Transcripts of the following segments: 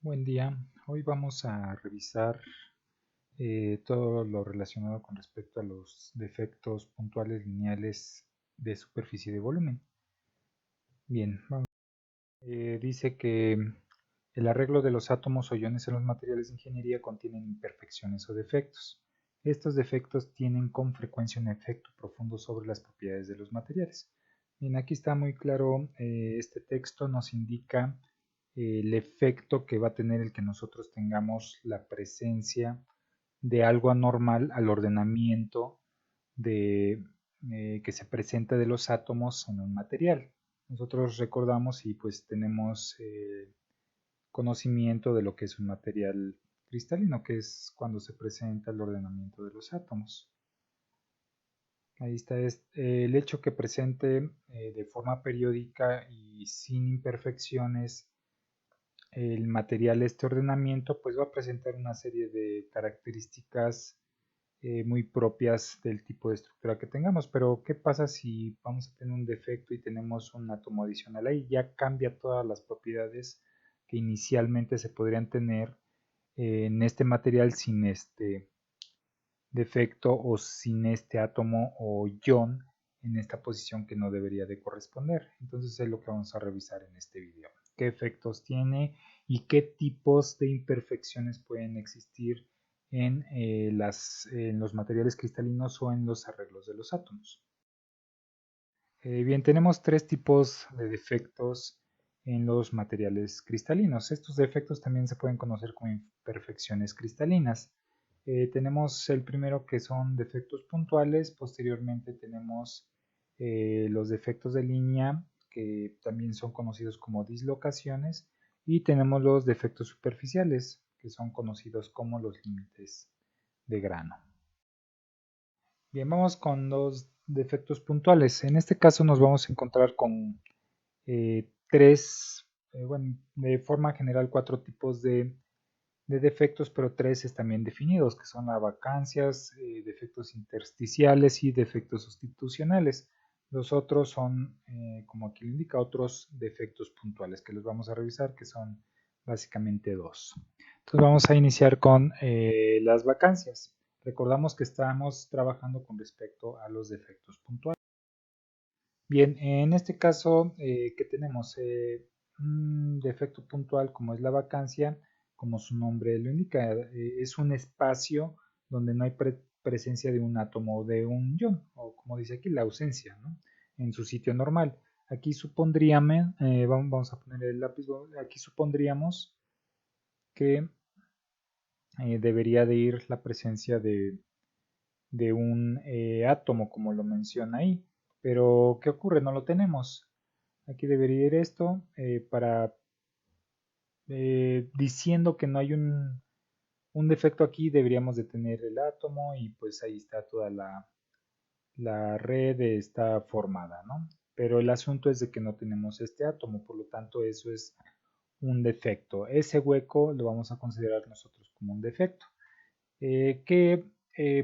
Buen día, hoy vamos a revisar todo lo relacionado con respecto a los defectos puntuales lineales de superficie de volumen. Bien, dice que el arreglo de los átomos o iones en los materiales de ingeniería contienen imperfecciones o defectos. Estos defectos tienen con frecuencia un efecto profundo sobre las propiedades de los materiales. Bien, aquí está muy claro, este texto nos indica el efecto que va a tener el que nosotros tengamos la presencia de algo anormal al ordenamiento de, que se presenta de los átomos en un material. Nosotros recordamos y pues tenemos conocimiento de lo que es un material cristalino, que es cuando se presenta el ordenamiento de los átomos. Ahí está el hecho que presente de forma periódica y sin imperfecciones el material, este ordenamiento, pues va a presentar una serie de características muy propias del tipo de estructura que tengamos. Pero ¿qué pasa si vamos a tener un defecto y tenemos un átomo adicional ahí? Ya cambia todas las propiedades que inicialmente se podrían tener en este material sin este defecto o sin este átomo o ion en esta posición que no debería de corresponder. Entonces es lo que vamos a revisar en este video. ¿Qué efectos tiene y qué tipos de imperfecciones pueden existir en los materiales cristalinos o en los arreglos de los átomos? Bien, tenemos tres tipos de defectos en los materiales cristalinos. Estos defectos también se pueden conocer como imperfecciones cristalinas. Tenemos el primero, que son defectos puntuales. Posteriormente tenemos los defectos de línea, que también son conocidos como dislocaciones, y tenemos los defectos superficiales, que son conocidos como los límites de grano. Bien, vamos con los defectos puntuales. En este caso nos vamos a encontrar con bueno, de forma general cuatro tipos de defectos, pero tres están bien definidos, que son las vacancias, defectos intersticiales y defectos sustitucionales. Los otros son, como aquí lo indica, otros defectos puntuales que los vamos a revisar, que son básicamente dos. Entonces vamos a iniciar con las vacancias. Recordamos que estamos trabajando con respecto a los defectos puntuales. Bien, en este caso, ¿qué tenemos? Un defecto puntual como es la vacancia, como su nombre lo indica, es un espacio donde no hay presencia de un átomo o de un ion, o como dice aquí, la ausencia, ¿no? En su sitio normal. Aquí supondríamos, vamos a poner el lápiz, aquí supondríamos que debería de ir la presencia de un átomo, como lo menciona ahí. Pero, ¿qué ocurre? No lo tenemos. Aquí debería ir esto para diciendo que no hay un defecto aquí, deberíamos de tener el átomo y pues ahí está toda la red está formada, ¿no? Pero el asunto es de que no tenemos este átomo, por lo tanto eso es un defecto. Ese hueco lo vamos a considerar nosotros como un defecto. ¿Qué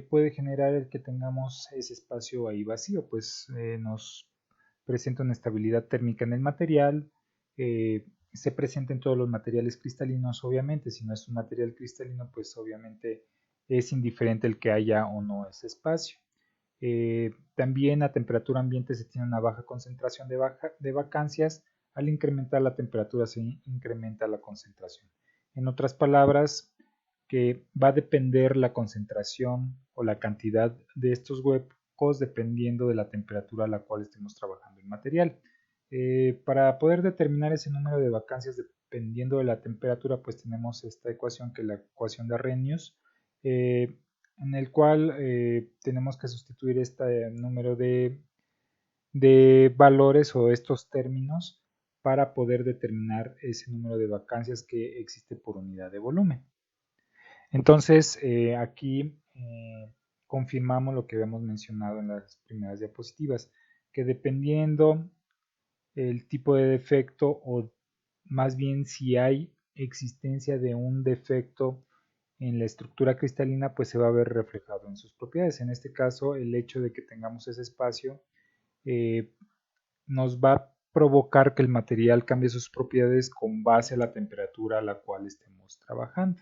puede generar el que tengamos ese espacio ahí vacío? Pues nos presenta una estabilidad térmica en el material, se presenta en todos los materiales cristalinos, obviamente. Si no es un material cristalino, pues obviamente es indiferente el que haya o no ese espacio. También a temperatura ambiente se tiene una baja concentración de vacancias. Al incrementar la temperatura se incrementa la concentración. En otras palabras, que va a depender la concentración o la cantidad de estos huecos dependiendo de la temperatura a la cual estemos trabajando el material. Para poder determinar ese número de vacancias dependiendo de la temperatura, pues tenemos esta ecuación, que es la ecuación de Arrhenius, en el cual tenemos que sustituir este número de valores o estos términos para poder determinar ese número de vacancias que existe por unidad de volumen. Entonces, aquí confirmamos lo que habíamos mencionado en las primeras diapositivas, que dependiendo el tipo de defecto, o más bien si hay existencia de un defecto en la estructura cristalina, pues se va a ver reflejado en sus propiedades. En este caso, el hecho de que tengamos ese espacio nos va provocar que el material cambie sus propiedades con base a la temperatura a la cual estemos trabajando.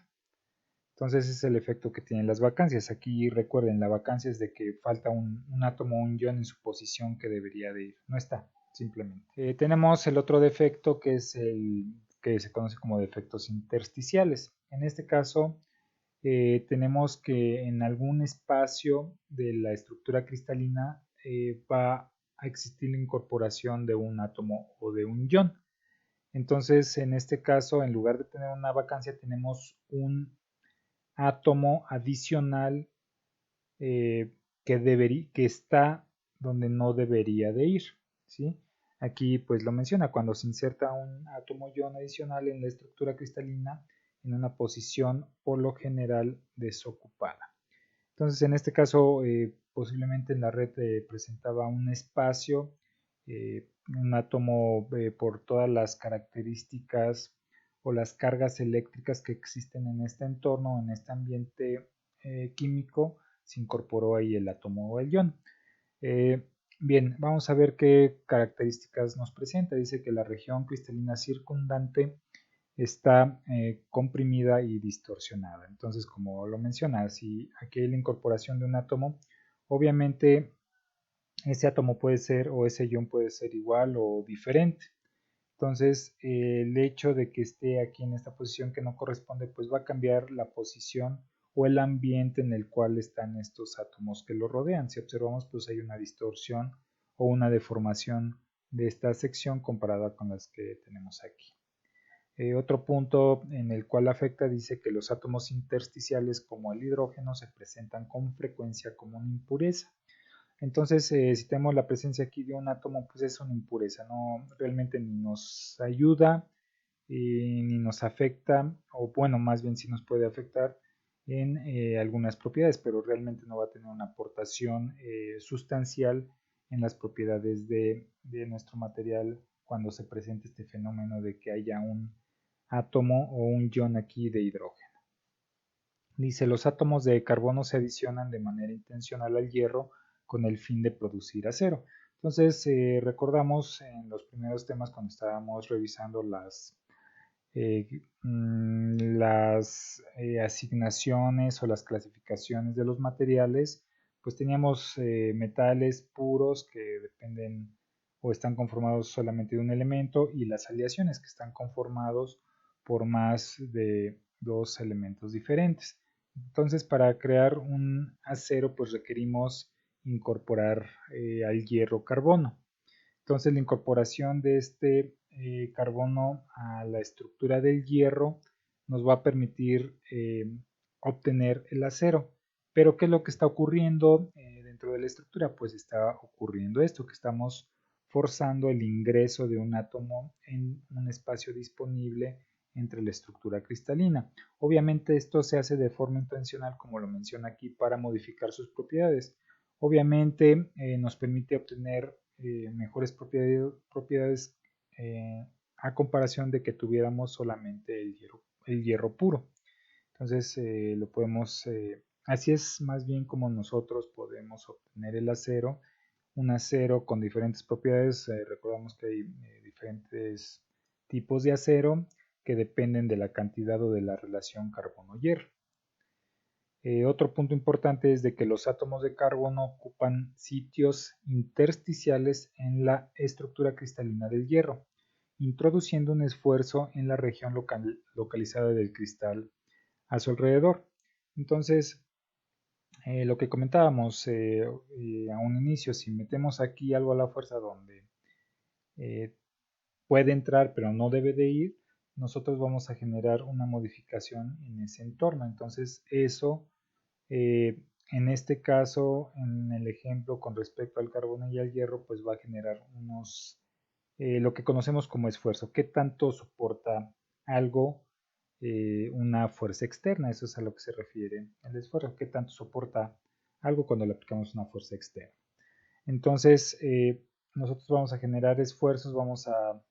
Entonces ese es el efecto que tienen las vacancias. Aquí recuerden, la vacancia es de que falta un átomo o un ion en su posición que debería de ir. No está, simplemente. Tenemos el otro defecto que es el que se conoce como defectos intersticiales. En este caso, tenemos que en algún espacio de la estructura cristalina va a existir la incorporación de un átomo o de un ion. Entonces, en este caso, en lugar de tener una vacancia, tenemos un átomo adicional que está donde no debería de ir, ¿sí? Aquí pues lo menciona, cuando se inserta un átomo ion adicional en la estructura cristalina en una posición por lo general desocupada. Entonces en este caso posiblemente en la red presentaba un espacio, un átomo por todas las características o las cargas eléctricas que existen en este entorno, en este ambiente químico, se incorporó ahí el átomo o el ion. Bien, vamos a ver qué características nos presenta. Dice que la región cristalina circundante está comprimida y distorsionada. Entonces, como lo menciona, si aquí hay la incorporación de un átomo, obviamente ese átomo puede ser o ese ion puede ser igual o diferente. Entonces, el hecho de que esté aquí en esta posición que no corresponde, pues va a cambiar la posición o el ambiente en el cual están estos átomos que lo rodean. Si observamos, pues hay una distorsión o una deformación de esta sección comparada con las que tenemos aquí. Otro punto en el cual afecta dice que los átomos intersticiales como el hidrógeno se presentan con frecuencia como una impureza. Entonces, si tenemos la presencia aquí de un átomo, pues es una impureza, no realmente ni nos ayuda ni nos afecta, o bueno, más bien sí nos puede afectar en algunas propiedades, pero realmente no va a tener una aportación sustancial en las propiedades de nuestro material cuando se presente este fenómeno de que haya un átomo o un ion aquí de hidrógeno. Dice, los átomos de carbono se adicionan de manera intencional al hierro con el fin de producir acero. Entonces, recordamos en los primeros temas cuando estábamos revisando las asignaciones o las clasificaciones de los materiales, pues teníamos metales puros que dependen o están conformados solamente de un elemento y las aleaciones que están conformados por más de dos elementos diferentes. Entonces, para crear un acero, pues requerimos incorporar al hierro carbono. Entonces, la incorporación de este carbono a la estructura del hierro nos va a permitir obtener el acero. Pero, ¿qué es lo que está ocurriendo dentro de la estructura? Pues está ocurriendo esto, que estamos forzando el ingreso de un átomo en un espacio disponible entre la estructura cristalina. Obviamente esto se hace de forma intencional, como lo menciona aquí, para modificar sus propiedades. Obviamente nos permite obtener mejores propiedades a comparación de que tuviéramos solamente el hierro puro. Entonces lo podemos, así es más bien como nosotros podemos obtener el acero, un acero con diferentes propiedades. Recordamos que hay diferentes tipos de acero que dependen de la cantidad o de la relación carbono-hierro. Otro punto importante es de que los átomos de carbono ocupan sitios intersticiales en la estructura cristalina del hierro, introduciendo un esfuerzo en la región localizada del cristal a su alrededor. Entonces, lo que comentábamos a un inicio, si metemos aquí algo a la fuerza donde puede entrar pero no debe de ir, nosotros vamos a generar una modificación en ese entorno. Entonces, eso en este caso, en el ejemplo con respecto al carbono y al hierro, pues va a generar lo que conocemos como esfuerzo. ¿Qué tanto soporta algo una fuerza externa? Eso es a lo que se refiere el esfuerzo. ¿Qué tanto soporta algo cuando le aplicamos una fuerza externa? Entonces, nosotros vamos a generar esfuerzos, vamos a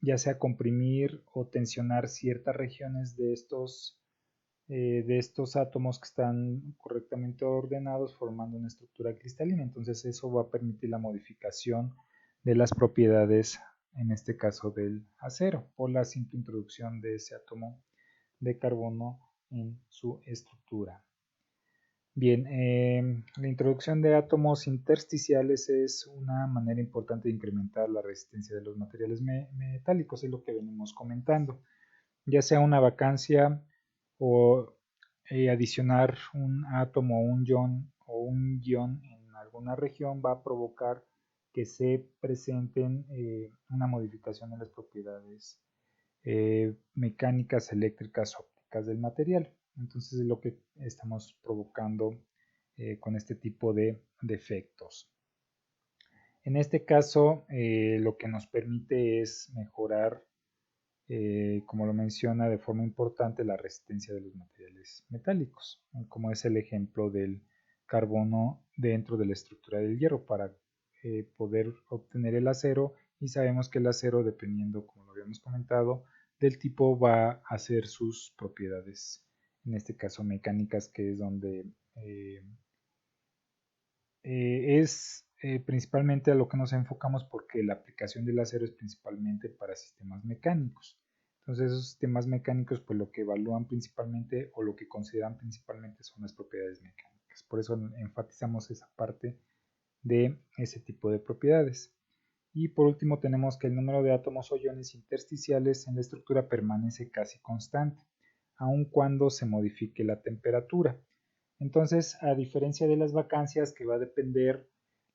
ya sea comprimir o tensionar ciertas regiones de estos átomos que están correctamente ordenados formando una estructura cristalina. Entonces eso va a permitir la modificación de las propiedades, en este caso del acero, por la simple introducción de ese átomo de carbono en su estructura. Bien, la introducción de átomos intersticiales es una manera importante de incrementar la resistencia de los materiales metálicos, es lo que venimos comentando. Ya sea una vacancia o adicionar un átomo o un ion en alguna región va a provocar que se presenten una modificación en las propiedades mecánicas, eléctricas, ópticas del material. Entonces es lo que estamos provocando con este tipo de defectos. En este caso, lo que nos permite es mejorar, como lo menciona de forma importante, la resistencia de los materiales metálicos, como es el ejemplo del carbono dentro de la estructura del hierro para poder obtener el acero, y sabemos que el acero, dependiendo, como lo habíamos comentado, del tipo, va a hacer sus propiedades, en este caso mecánicas, que es donde es principalmente a lo que nos enfocamos, porque la aplicación del acero es principalmente para sistemas mecánicos. Entonces esos sistemas mecánicos, pues lo que evalúan principalmente o lo que consideran principalmente son las propiedades mecánicas. Por eso enfatizamos esa parte de ese tipo de propiedades. Y por último tenemos que el número de átomos o iones intersticiales en la estructura permanece casi constante, aun cuando se modifique la temperatura. Entonces, a diferencia de las vacancias, que va a depender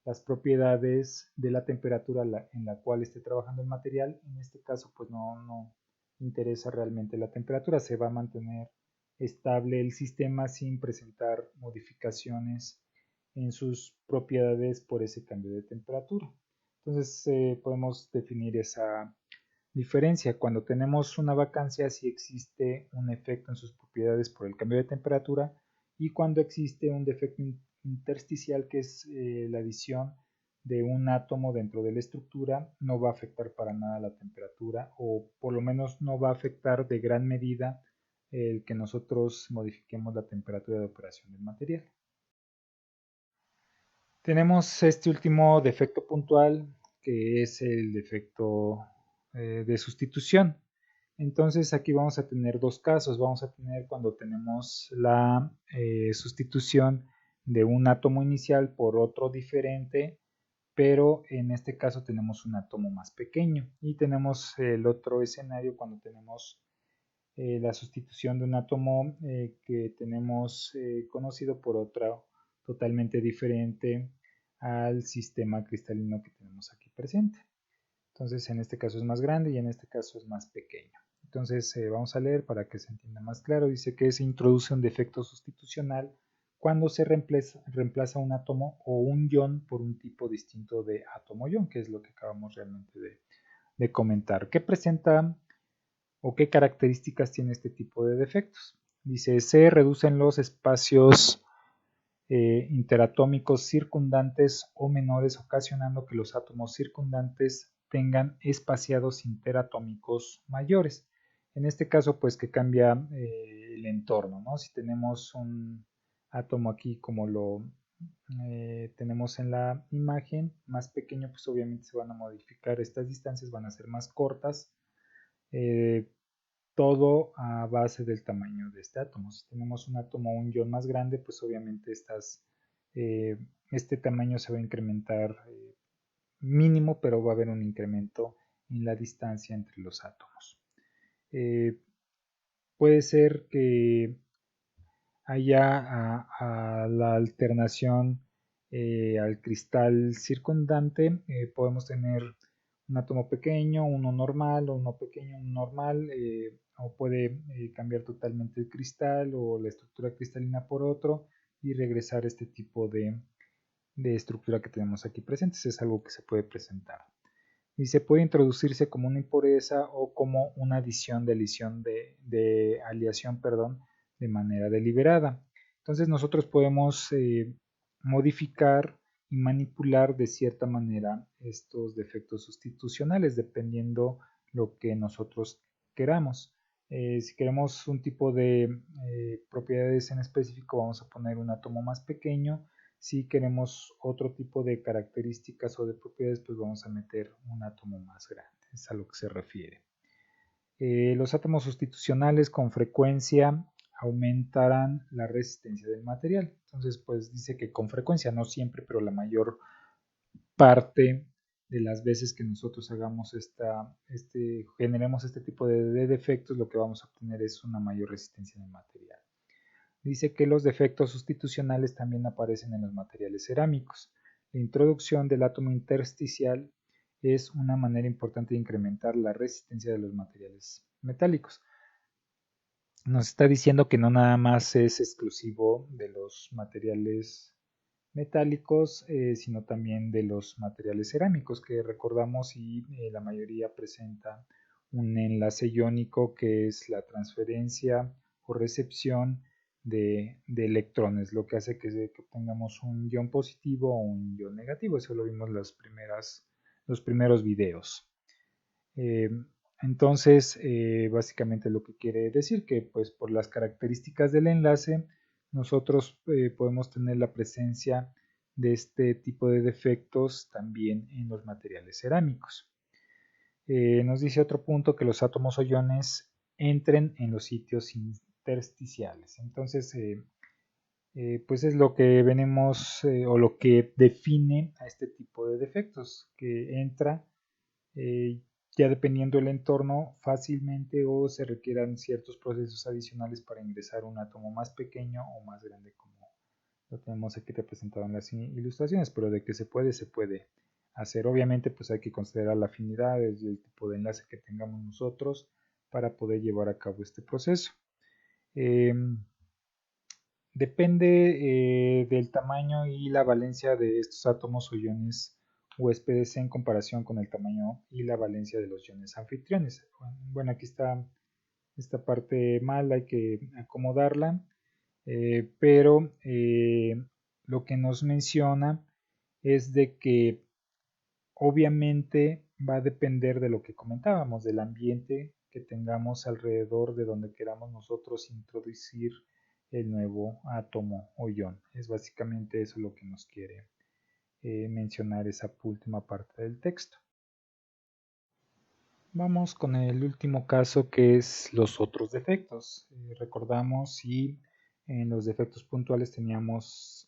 las propiedades de la temperatura en la cual esté trabajando el material, en este caso pues no interesa realmente la temperatura, se va a mantener estable el sistema sin presentar modificaciones en sus propiedades por ese cambio de temperatura. Entonces podemos definir esa diferencia. Cuando tenemos una vacancia, sí existe un efecto en sus propiedades por el cambio de temperatura, y cuando existe un defecto intersticial, que es la adición de un átomo dentro de la estructura, no va a afectar para nada la temperatura, o por lo menos no va a afectar de gran medida el que nosotros modifiquemos la temperatura de operación del material. Tenemos este último defecto puntual, que es el defecto de sustitución. Entonces aquí vamos a tener dos casos. Vamos a tener cuando tenemos la sustitución de un átomo inicial por otro diferente, pero en este caso tenemos un átomo más pequeño. Y tenemos el otro escenario cuando tenemos la sustitución de un átomo que tenemos conocido por otro totalmente diferente al sistema cristalino que tenemos aquí presente. Entonces en este caso es más grande y en este caso es más pequeño. Entonces vamos a leer para que se entienda más claro. Dice que se introduce un defecto sustitucional cuando se reemplaza un átomo o un ion por un tipo distinto de átomo-ion, que es lo que acabamos realmente de comentar. ¿Qué presenta o qué características tiene este tipo de defectos? Dice, se reducen los espacios interatómicos circundantes o menores, ocasionando que los átomos circundantes tengan espaciados interatómicos mayores. En este caso, pues que cambia el entorno, ¿no? Si tenemos un átomo aquí como lo tenemos en la imagen, más pequeño, pues obviamente se van a modificar estas distancias, van a ser más cortas, eh, todo a base del tamaño de este átomo. Si tenemos un átomo o un ion más grande, pues obviamente este tamaño se va a incrementar mínimo, pero va a haber un incremento en la distancia entre los átomos. Puede ser que haya a la alternación al cristal circundante, podemos tener un átomo pequeño, uno normal, o uno pequeño, uno normal, o puede cambiar totalmente el cristal o la estructura cristalina por otro y regresar a este tipo de estructura que tenemos aquí presentes. Es algo que se puede presentar. Y se puede introducirse como una impureza o como una adición de aleación, perdón, de manera deliberada. Entonces nosotros podemos modificar y manipular de cierta manera estos defectos sustitucionales dependiendo lo que nosotros queramos. Si queremos un tipo de propiedades en específico, vamos a poner un átomo más pequeño Si queremos otro tipo de características o de propiedades, pues vamos a meter un átomo más grande, es a lo que se refiere. Los átomos sustitucionales con frecuencia aumentarán la resistencia del material. Entonces, pues dice que con frecuencia, no siempre, pero la mayor parte de las veces que nosotros hagamos generemos este tipo de defectos, lo que vamos a obtener es una mayor resistencia en el material. Dice que los defectos sustitucionales también aparecen en los materiales cerámicos. La introducción del átomo intersticial es una manera importante de incrementar la resistencia de los materiales metálicos. Nos está diciendo que no nada más es exclusivo de los materiales metálicos, sino también de los materiales cerámicos, que recordamos y la mayoría presenta un enlace iónico que es la transferencia o recepción de electrones, lo que hace que tengamos un ion positivo o un ion negativo. Eso lo vimos en los primeros videos. Entonces, básicamente lo que quiere decir que pues por las características del enlace, nosotros podemos tener la presencia de este tipo de defectos también en los materiales cerámicos. Nos dice otro punto que los átomos o iones entren en los sitios intersticiales. Entonces, pues es lo que venimos o lo que define a este tipo de defectos, que entra ya dependiendo del entorno fácilmente o se requieran ciertos procesos adicionales para ingresar un átomo más pequeño o más grande como lo tenemos aquí representado en las ilustraciones, pero de que se puede hacer. Obviamente pues hay que considerar la afinidad y el tipo de enlace que tengamos nosotros para poder llevar a cabo este proceso. Depende del tamaño y la valencia de estos átomos o iones huéspedes en comparación con el tamaño y la valencia de los iones anfitriones. Bueno, aquí está esta parte mal, hay que acomodarla, pero lo que nos menciona es de que obviamente va a depender de lo que comentábamos, del ambiente que tengamos alrededor de donde queramos nosotros introducir el nuevo átomo o ion. Es básicamente eso lo que nos quiere mencionar esa última parte del texto. Vamos con el último caso, que es los otros defectos. Recordamos si en los defectos puntuales teníamos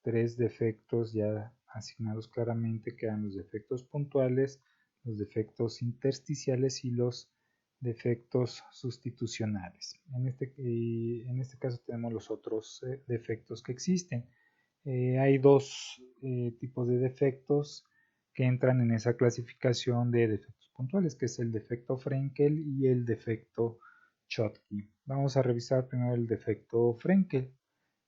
tres defectos ya asignados claramente, que eran los defectos puntuales, los defectos intersticiales y los defectos sustitucionales. En este caso tenemos los otros defectos que existen. Hay dos tipos de defectos que entran en esa clasificación de defectos puntuales, que es el defecto Frenkel y el defecto Schottky. Vamos a revisar primero el defecto Frenkel.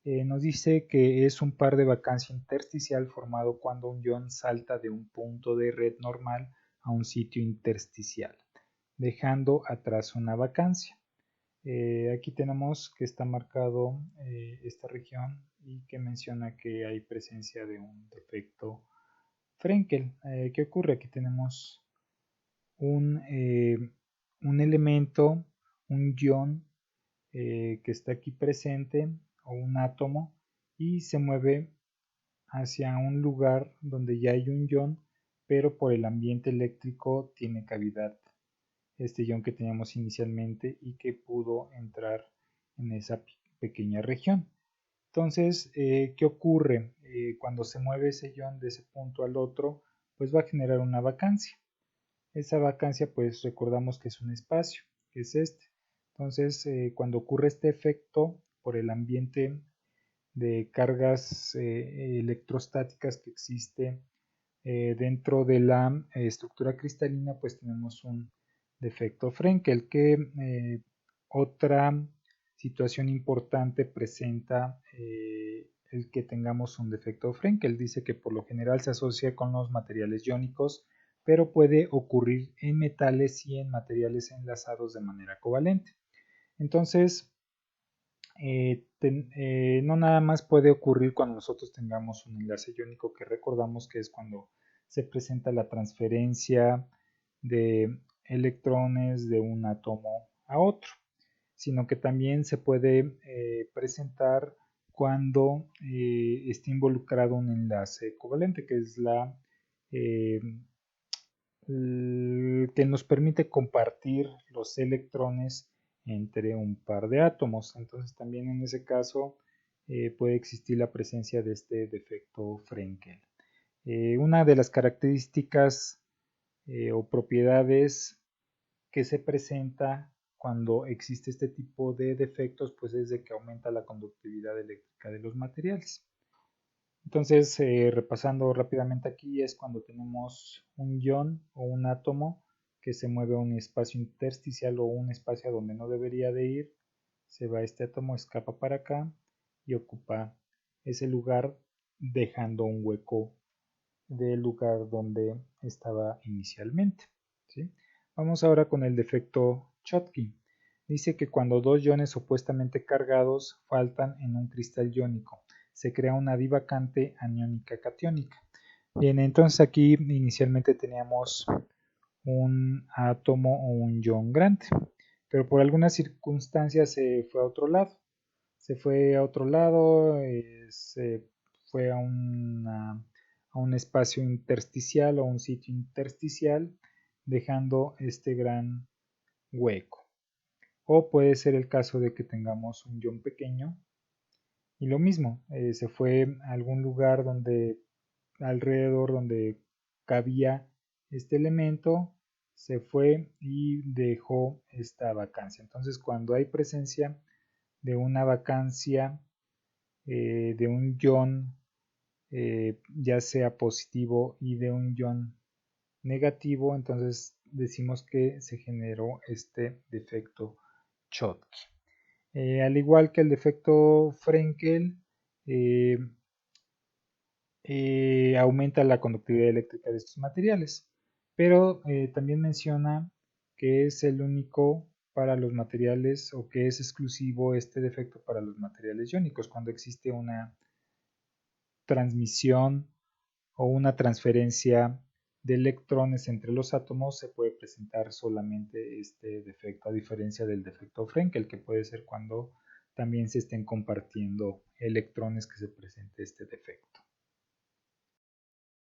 Nos dice que es un par de vacancia intersticial formado cuando un ion salta de un punto de red normal a un sitio intersticial, dejando atrás una vacancia. Aquí tenemos que está marcado esta región y que menciona que hay presencia de un defecto Frenkel. ¿Qué ocurre? Aquí tenemos un elemento, un ion que está aquí presente o un átomo y se mueve hacia un lugar donde ya hay un ion, pero por el ambiente eléctrico tiene cavidad este ion que teníamos inicialmente y que pudo entrar en esa pequeña región. Entonces, ¿qué ocurre? Cuando se mueve ese ion de ese punto al otro, pues va a generar una vacancia. Esa vacancia, pues recordamos que es un espacio, que es este. Entonces, cuando ocurre este efecto por el ambiente de cargas electrostáticas que existe dentro de la estructura cristalina, pues tenemos un defecto Frenkel, que otra situación importante presenta el que tengamos un defecto Frenkel. Dice que por lo general se asocia con los materiales iónicos, pero puede ocurrir en metales y en materiales enlazados de manera covalente. Entonces, no nada más puede ocurrir cuando nosotros tengamos un enlace iónico, que recordamos que es cuando se presenta la transferencia de electrones de un átomo a otro, sino que también se puede presentar cuando esté involucrado un enlace covalente, que es que nos permite compartir los electrones entre un par de átomos. Entonces también en ese caso puede existir la presencia de este defecto Frenkel. Una de las características o propiedades que se presenta cuando existe este tipo de defectos, pues es de que aumenta la conductividad eléctrica de los materiales. Entonces, repasando rápidamente aquí, es cuando tenemos un ion o un átomo que se mueve a un espacio intersticial o un espacio a donde no debería de ir, se va este átomo, escapa para acá y ocupa ese lugar dejando un hueco del lugar donde estaba inicialmente. ¿Sí? Vamos ahora con el defecto Schottky. Dice que cuando dos iones opuestamente cargados faltan en un cristal iónico, se crea una divacante aniónica catiónica. Bien, entonces aquí inicialmente teníamos un átomo o un ion grande, pero por algunas circunstancias se fue a otro lado. Se fue a otro lado, se fue a un espacio intersticial o un sitio intersticial, dejando este gran hueco. O puede ser el caso de que tengamos un ion pequeño y lo mismo, se fue a algún lugar donde alrededor donde cabía este elemento, se fue y dejó esta vacancia. Entonces, cuando hay presencia de una vacancia de un ion, ya sea positivo, y de un ion negativo, entonces decimos que se generó este defecto Schottky. Al igual que el defecto Frenkel, eh, aumenta la conductividad eléctrica de estos materiales, pero también menciona que es el único para los materiales o que es exclusivo este defecto para los materiales iónicos cuando existe una transmisión o una transferencia de electrones entre los átomos se puede presentar solamente este defecto, a diferencia del defecto Frenkel, que puede ser cuando también se estén compartiendo electrones que se presente este defecto.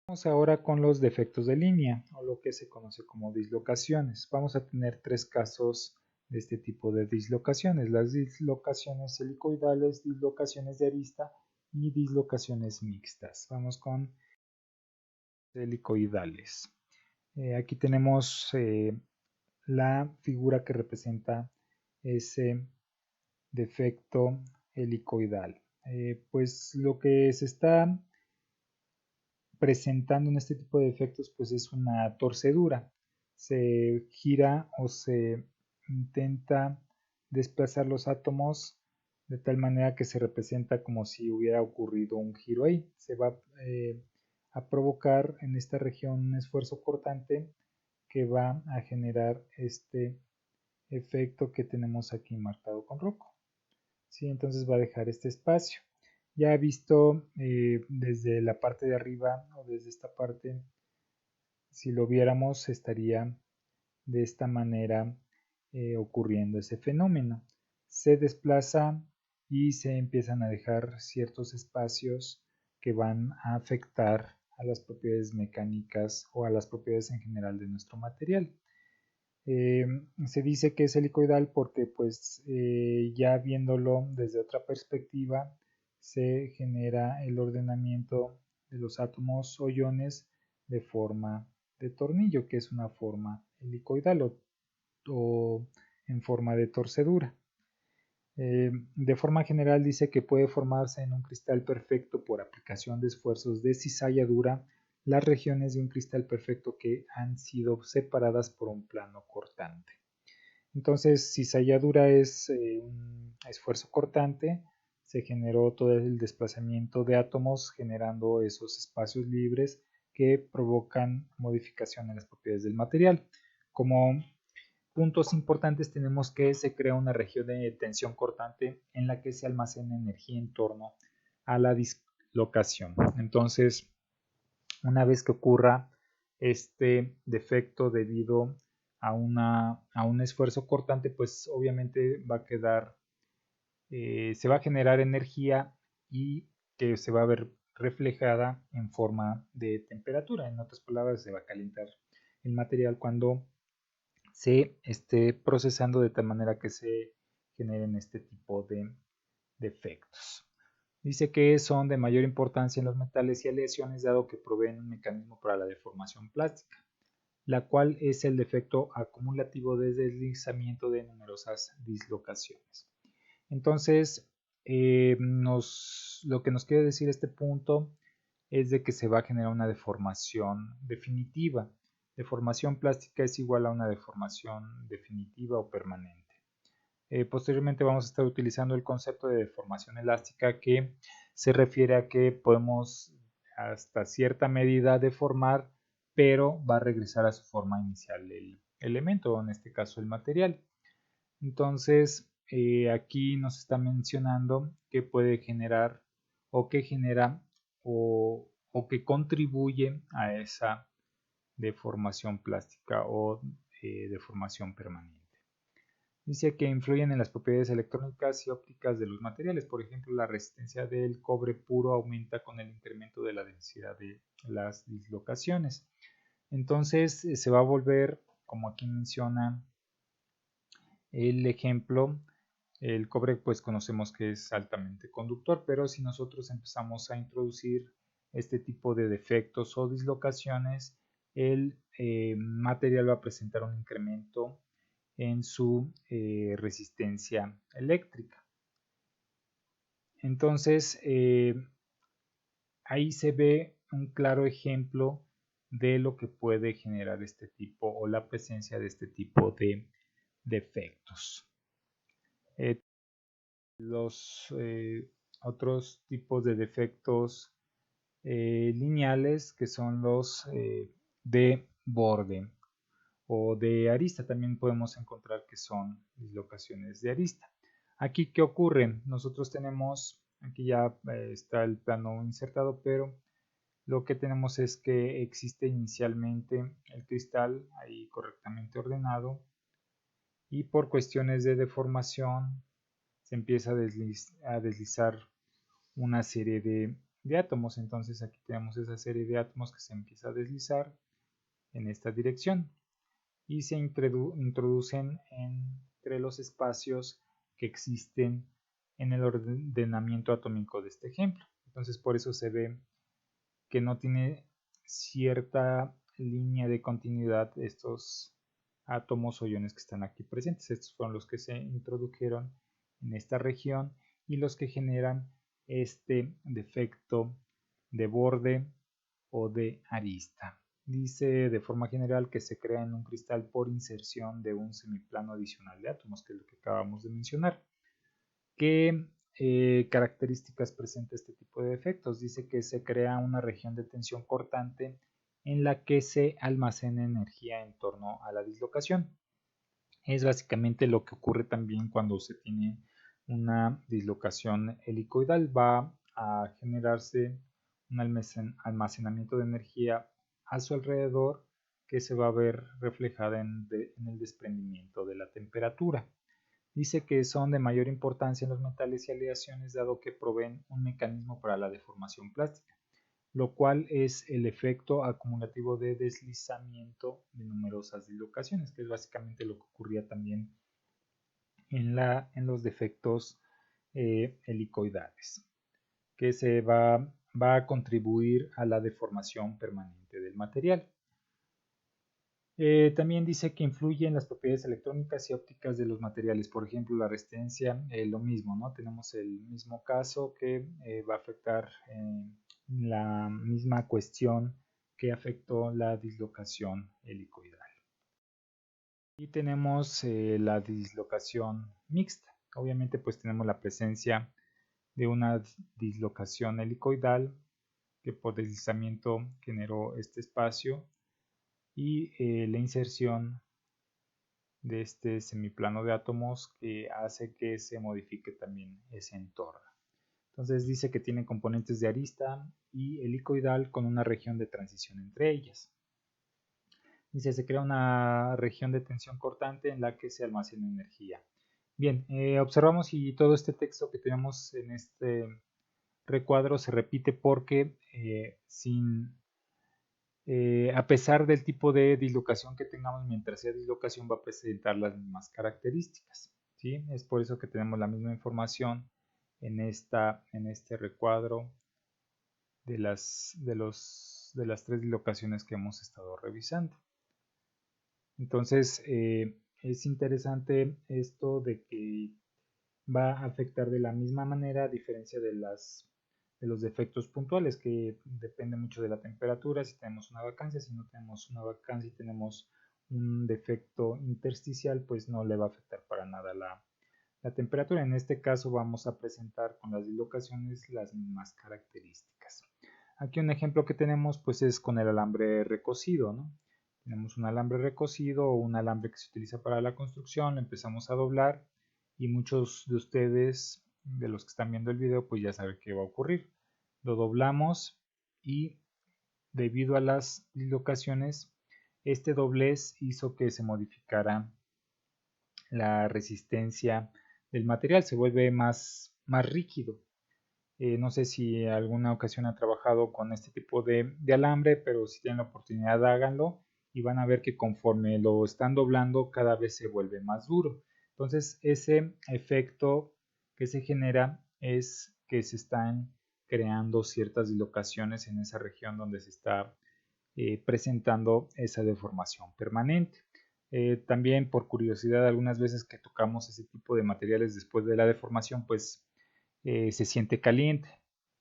Vamos ahora con los defectos de línea, o lo que se conoce como dislocaciones. Vamos a tener tres casos de este tipo de dislocaciones: las dislocaciones helicoidales, dislocaciones de arista y dislocaciones mixtas. Vamos con helicoidales. Aquí tenemos la figura que representa ese defecto helicoidal. Pues lo que se está presentando en este tipo de defectos pues es una torcedura. Se gira o se intenta desplazar los átomos de tal manera que se representa como si hubiera ocurrido un giro ahí. Se va a provocar en esta región un esfuerzo cortante que va a generar este efecto que tenemos aquí marcado con rojo. ¿Sí? Entonces va a dejar este espacio. Ya visto desde la parte de arriba o desde esta parte, si lo viéramos estaría de esta manera ocurriendo ese fenómeno. Se desplaza y se empiezan a dejar ciertos espacios que van a afectar a las propiedades mecánicas o a las propiedades en general de nuestro material. Se dice que es helicoidal porque pues ya viéndolo desde otra perspectiva se genera el ordenamiento de los átomos o iones de forma de tornillo, que es una forma helicoidal o en forma de torcedura. De forma general dice que puede formarse en un cristal perfecto por aplicación de esfuerzos de cizalladura las regiones de un cristal perfecto que han sido separadas por un plano cortante. Entonces, cizalladura es un esfuerzo cortante, se generó todo el desplazamiento de átomos generando esos espacios libres que provocan modificación en las propiedades del material. Como puntos importantes tenemos que se crea una región de tensión cortante en la que se almacena energía en torno a la dislocación. Entonces, una vez que ocurra este defecto debido a un esfuerzo cortante, pues obviamente va a quedar, se va a generar energía y que se va a ver reflejada en forma de temperatura. En otras palabras, se va a calentar el material cuando se esté procesando de tal manera que se generen este tipo de efectos. Dice que son de mayor importancia en los metales y aleaciones dado que proveen un mecanismo para la deformación plástica, la cual es el defecto acumulativo de deslizamiento de numerosas dislocaciones. Entonces, lo que nos quiere decir este punto es de que se va a generar una deformación definitiva. Deformación plástica es igual a una deformación definitiva o permanente. Posteriormente vamos a estar utilizando el concepto de deformación elástica, que se refiere a que podemos hasta cierta medida deformar, pero va a regresar a su forma inicial el elemento, o en este caso el material. Entonces, aquí nos está mencionando que puede generar o que genera o que contribuye a esa deformación plástica o deformación permanente. Dice que influyen en las propiedades electrónicas y ópticas de los materiales. Por ejemplo, la resistencia del cobre puro aumenta con el incremento de la densidad de las dislocaciones. Entonces, se va a volver, como aquí menciona el ejemplo, el cobre pues conocemos que es altamente conductor, pero si nosotros empezamos a introducir este tipo de defectos o dislocaciones, el material va a presentar un incremento en su resistencia eléctrica. Entonces, ahí se ve un claro ejemplo de lo que puede generar este tipo o la presencia de este tipo de defectos. Los otros tipos de defectos lineales, que son los de borde o de arista, también podemos encontrar que son dislocaciones de arista. Aquí, ¿qué ocurre? Nosotros tenemos, aquí ya está el plano insertado, pero lo que tenemos es que existe inicialmente el cristal ahí correctamente ordenado, y por cuestiones de deformación se empieza a deslizar una serie de átomos. Entonces aquí tenemos esa serie de átomos que se empieza a deslizar en esta dirección y se introducen entre los espacios que existen en el ordenamiento atómico de este ejemplo. Entonces por eso se ve que no tiene cierta línea de continuidad estos átomos o iones que están aquí presentes. Estos fueron los que se introdujeron en esta región y los que generan este defecto de borde o de arista. Dice de forma general que se crea en un cristal por inserción de un semiplano adicional de átomos, que es lo que acabamos de mencionar. ¿Qué características presenta este tipo de defectos? Dice que se crea una región de tensión cortante en la que se almacena energía en torno a la dislocación. Es básicamente lo que ocurre también cuando se tiene una dislocación helicoidal. Va a generarse un almacenamiento de energía a su alrededor, que se va a ver reflejada en el desprendimiento de la temperatura. Dice que son de mayor importancia en los metales y aleaciones dado que proveen un mecanismo para la deformación plástica, lo cual es el efecto acumulativo de deslizamiento de numerosas dislocaciones, que es básicamente lo que ocurría también en los defectos helicoidales, que va a contribuir a la deformación permanente del material. También dice que influye en las propiedades electrónicas y ópticas de los materiales. Por ejemplo, la resistencia, lo mismo, ¿no? Tenemos el mismo caso que va a afectar la misma cuestión que afectó la dislocación helicoidal. Y tenemos la dislocación mixta. Obviamente, pues tenemos la presencia de una dislocación helicoidal que por deslizamiento generó este espacio, y la inserción de este semiplano de átomos que hace que se modifique también ese entorno. Entonces dice que tiene componentes de arista y helicoidal con una región de transición entre ellas. Dice, se crea una región de tensión cortante en la que se almacena energía. Bien, observamos y todo este texto que tenemos en este recuadro se repite porque a pesar del tipo de dislocación que tengamos, mientras sea dislocación va a presentar las mismas características, ¿sí? Es por eso que tenemos la misma información en este recuadro de las tres dislocaciones que hemos estado revisando. Entonces, es interesante esto de que va a afectar de la misma manera, a diferencia de los defectos puntuales, que depende mucho de la temperatura, si tenemos una vacancia, si no tenemos una vacancia y tenemos un defecto intersticial, pues no le va a afectar para nada la temperatura. En este caso vamos a presentar con las dislocaciones las mismas características. Aquí un ejemplo que tenemos pues es con el alambre recocido, ¿no? Tenemos un alambre recocido o un alambre que se utiliza para la construcción, lo empezamos a doblar y muchos de ustedes, de los que están viendo el video, pues ya saben qué va a ocurrir. Lo doblamos y debido a las dislocaciones, este doblez hizo que se modificara la resistencia del material, se vuelve más rígido. No sé si alguna ocasión ha trabajado con este tipo de alambre, pero si tienen la oportunidad háganlo y van a ver que conforme lo están doblando cada vez se vuelve más duro. Entonces ese efecto que se genera es que se están creando ciertas dislocaciones en esa región donde se está presentando esa deformación permanente. También por curiosidad, algunas veces que tocamos ese tipo de materiales después de la deformación, pues se siente caliente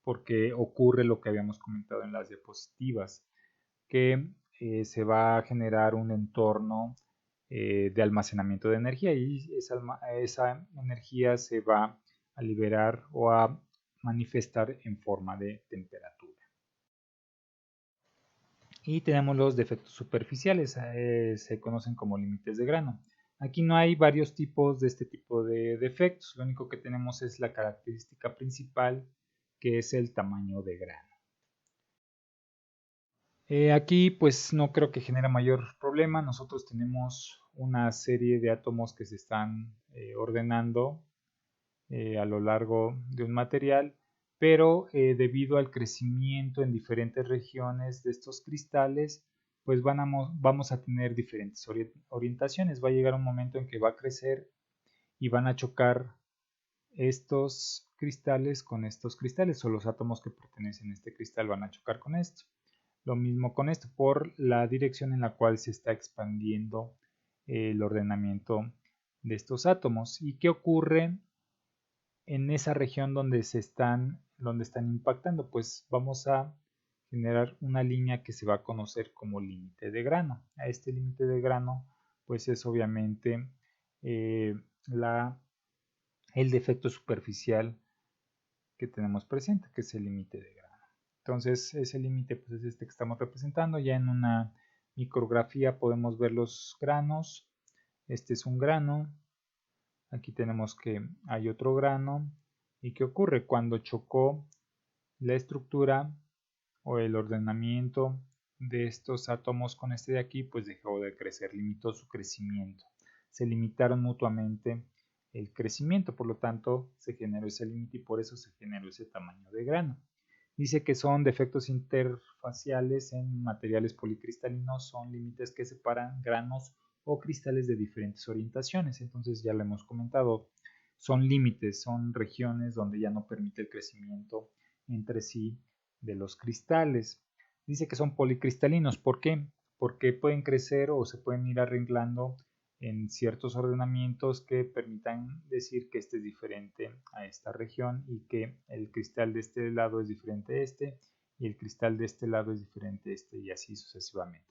porque ocurre lo que habíamos comentado en las diapositivas, que se va a generar un entorno de almacenamiento de energía y esa energía se va a liberar o a manifestar en forma de temperatura. Y tenemos los defectos superficiales, se conocen como límites de grano. Aquí no hay varios tipos de este tipo de defectos, lo único que tenemos es la característica principal, que es el tamaño de grano. Aquí pues no creo que genera mayor problema, nosotros tenemos una serie de átomos que se están ordenando a lo largo de un material, pero debido al crecimiento en diferentes regiones de estos cristales, pues vamos a tener diferentes orientaciones. Va a llegar un momento en que va a crecer y van a chocar estos cristales con estos cristales, o los átomos que pertenecen a este cristal van a chocar con esto. Lo mismo con esto, por la dirección en la cual se está expandiendo el ordenamiento de estos átomos. ¿Y qué ocurre en esa región donde están impactando? Pues vamos a generar una línea que se va a conocer como límite de grano. A este límite de grano pues es obviamente eh, el defecto superficial que tenemos presente, que es el límite de grano. Entonces ese límite pues es este que estamos representando. Ya en una micrografía podemos ver los granos. Este es un grano. Aquí tenemos que hay otro grano. ¿Y qué ocurre? Cuando chocó la estructura o el ordenamiento de estos átomos con este de aquí, pues dejó de crecer, limitó su crecimiento. Se limitaron mutuamente el crecimiento, por lo tanto se generó ese límite y por eso se generó ese tamaño de grano. Dice que son defectos interfaciales en materiales policristalinos, son límites que separan granos o cristales de diferentes orientaciones. Entonces ya lo hemos comentado, son límites, son regiones donde ya no permite el crecimiento entre sí de los cristales. Dice que son policristalinos. ¿Por qué? Porque pueden crecer o se pueden ir arreglando en ciertos ordenamientos que permitan decir que este es diferente a esta región y que el cristal de este lado es diferente a este y el cristal de este lado es diferente a este y así sucesivamente.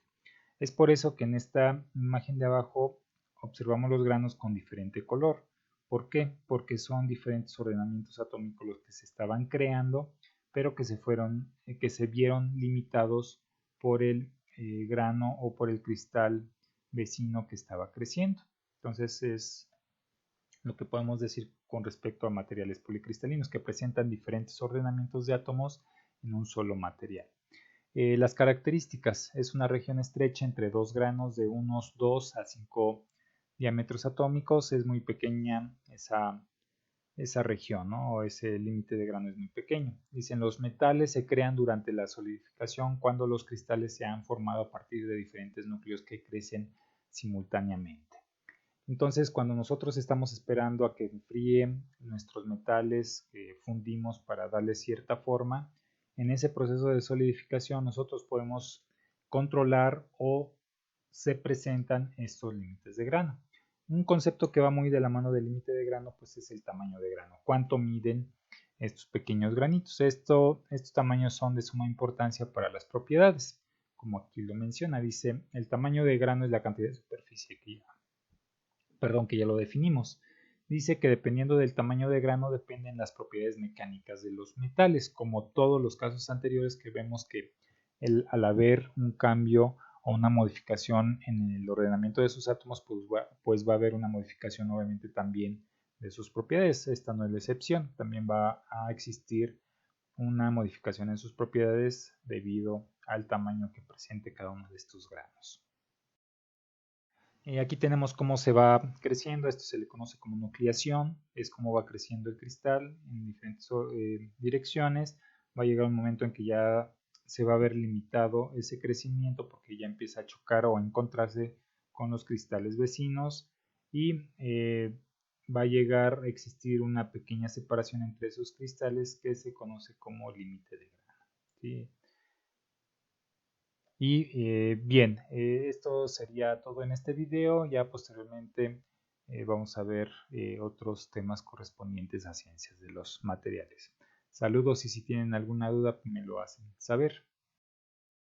Es por eso que en esta imagen de abajo observamos los granos con diferente color. ¿Por qué? Porque son diferentes ordenamientos atómicos los que se estaban creando, pero que se vieron limitados por el grano o por el cristal vecino que estaba creciendo. Entonces es lo que podemos decir con respecto a materiales policristalinos que presentan diferentes ordenamientos de átomos en un solo material. Las características: es una región estrecha entre dos granos de unos 2 a 5 diámetros atómicos, es muy pequeña esa región, ¿no? O ese límite de grano es muy pequeño. Dicen, los metales se crean durante la solidificación cuando los cristales se han formado a partir de diferentes núcleos que crecen simultáneamente. Entonces, cuando nosotros estamos esperando a que enfríen nuestros metales que fundimos para darle cierta forma, en ese proceso de solidificación nosotros podemos controlar o se presentan estos límites de grano. Un concepto que va muy de la mano del límite de grano pues es el tamaño de grano. ¿Cuánto miden estos pequeños granitos? Estos tamaños son de suma importancia para las propiedades. Como aquí lo menciona, dice, el tamaño de grano es la cantidad de superficie que ya lo definimos. Dice que dependiendo del tamaño de grano dependen las propiedades mecánicas de los metales, como todos los casos anteriores que vemos que al haber un cambio o una modificación en el ordenamiento de sus átomos, pues va a haber una modificación obviamente también de sus propiedades. Esta no es la excepción, también va a existir una modificación en sus propiedades debido al tamaño que presente cada uno de estos granos. Aquí tenemos cómo se va creciendo, esto se le conoce como nucleación, es cómo va creciendo el cristal en diferentes direcciones. Va a llegar un momento en que ya se va a ver limitado ese crecimiento porque ya empieza a chocar o a encontrarse con los cristales vecinos y va a llegar a existir una pequeña separación entre esos cristales que se conoce como límite de grano. ¿Sí? Y bien, esto sería todo en este video. Ya posteriormente vamos a ver otros temas correspondientes a ciencias de los materiales. Saludos y si tienen alguna duda me lo hacen saber.